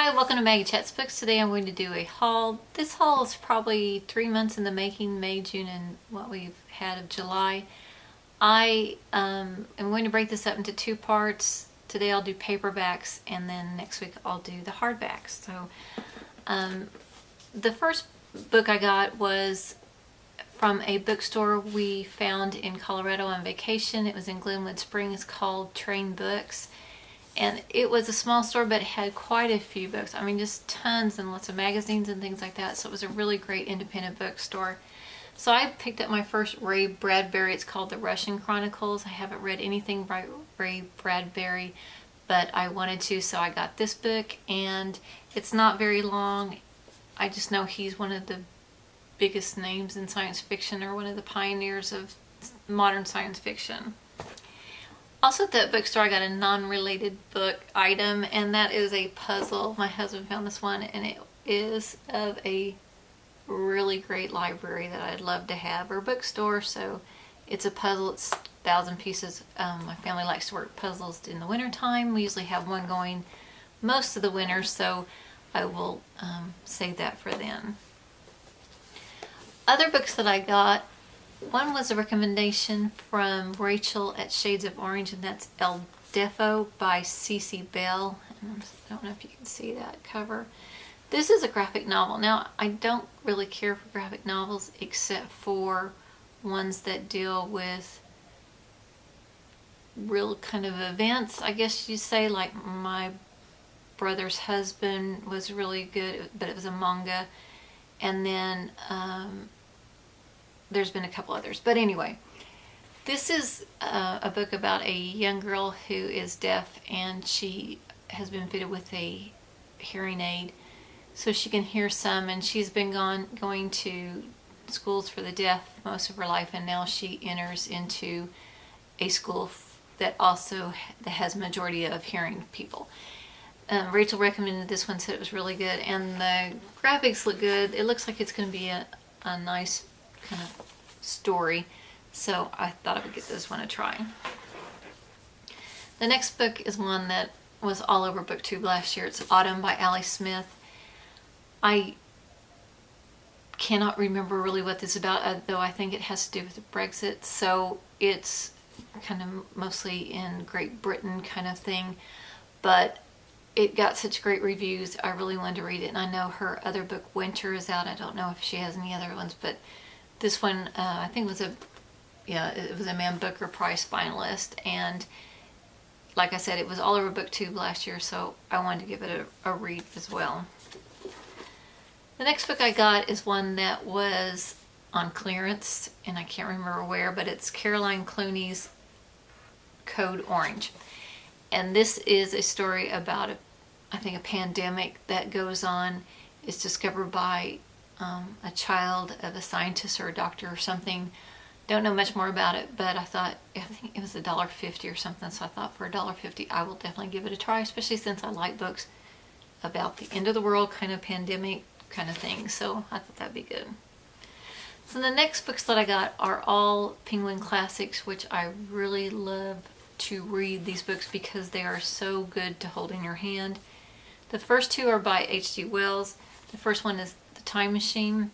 Hi, welcome to Maggie Chats Books. Today I'm going to do a haul. This haul is probably 3 months in the making, May, June, and what we've had of July. I am going to break this up into 2 parts. Today I'll do paperbacks, and then next week I'll do the hardbacks. So the first book I got was from a bookstore we found in Colorado on vacation. It was in Glenwood Springs, called Train Books. And it was a small store, but it had quite a few books. I mean, just tons and lots of magazines and things like that. So it was a really great independent bookstore. So I picked up my first Ray Bradbury. It's called The Russian Chronicles. I haven't read anything by Ray Bradbury, but I wanted to, so I got this book. And it's not very long. I just know he's one of the biggest names in science fiction, or one of the pioneers of modern science fiction. Also at that bookstore I got a non-related book item, and that is a puzzle. My husband found this one, and it is of a really great library that I'd love to have, or bookstore. So it's a puzzle. It's 1,000 pieces. My family likes to work puzzles in the winter time. We usually have one going most of the winter, so I will save that for then. Other books that I got, one was a recommendation from Rachel at Shades of Orange, and that's El Defo by C.C. Bell. I don't know if you can see that cover. This is a graphic novel. Now, I don't really care for graphic novels except for ones that deal with real kind of events, I guess you'd say. Like My Brother's Husband was really good, but it was a manga. And then there's been a couple others, but anyway, this is a book about a young girl who is deaf, and she has been fitted with a hearing aid so she can hear some, and she's been going to schools for the deaf most of her life, and now she enters into a school that has a majority of hearing people. Rachel recommended this one, said it was really good, and the graphics look good. It looks like it's going to be a nice kind of story, so I thought I would give this one a try. The next book is one that was all over BookTube last year. It's Autumn by Ali Smith. I cannot remember really what this is about, though I think it has to do with Brexit, so it's kind of mostly in Great Britain kind of thing, but it got such great reviews. I really wanted to read it, and I know her other book Winter is out. I don't know if she has any other ones, but this one I think it was a Man Booker Prize finalist, and like I said, it was all over BookTube last year, so I wanted to give it a read as well. The next book I got is one that was on clearance, and I can't remember where, but it's Caroline Clooney's Code Orange. And this is a story about I think a pandemic that goes on. It's discovered by a child of a scientist or a doctor or something. Don't know much more about it, but I think it was $1.50 or something, so I thought for $1.50 I will definitely give it a try, especially since I like books about the end of the world kind of pandemic kind of thing, so I thought that'd be good. So the next books that I got are all Penguin Classics, which I really love to read these books because they are so good to hold in your hand. The first 2 are by H.G. Wells. The first one is The Time Machine.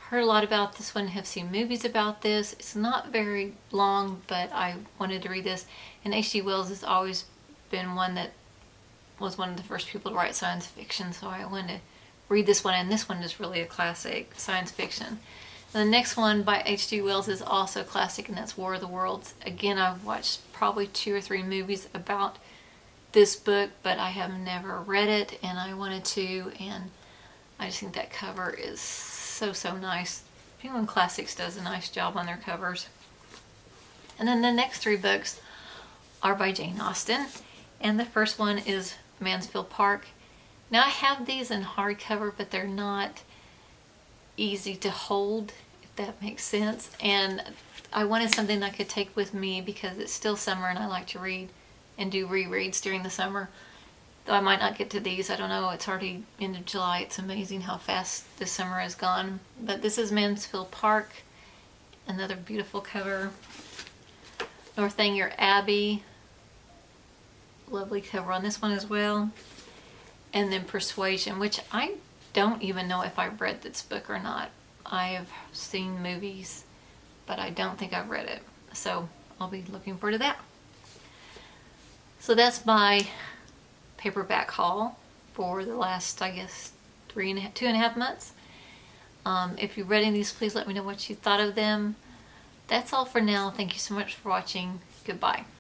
Heard a lot about this one, have seen movies about this. It's not very long, but I wanted to read this. And H.G. Wells has always been one that was one of the first people to write science fiction, so I wanted to read this one, and this one is really a classic science fiction. The next one by H.G. Wells is also classic, and that's War of the Worlds. Again, I've watched probably 2 or 3 movies about this book, but I have never read it, and I wanted to, and I just think that cover is so nice. Penguin Classics does a nice job on their covers. And then the next 3 books are by Jane Austen, and the first one is Mansfield Park. Now, I have these in hardcover, but they're not easy to hold, if that makes sense, and I wanted something I could take with me because it's still summer and I like to read and do rereads during the summer. Though I might not get to these, I don't know, it's already end of July. It's amazing how fast this summer has gone. But this is Mansfield Park, another beautiful cover. Northanger Abbey, lovely cover on this one as well. and then Persuasion, which I don't even know if I've read this book or not. I have seen movies, but I don't think I've read it. So I'll be looking forward to that. So that's my paperback haul for the last, I guess, 2.5 months. If you're reading these, please let me know what you thought of them. That's all for now. Thank you so much for watching. Goodbye.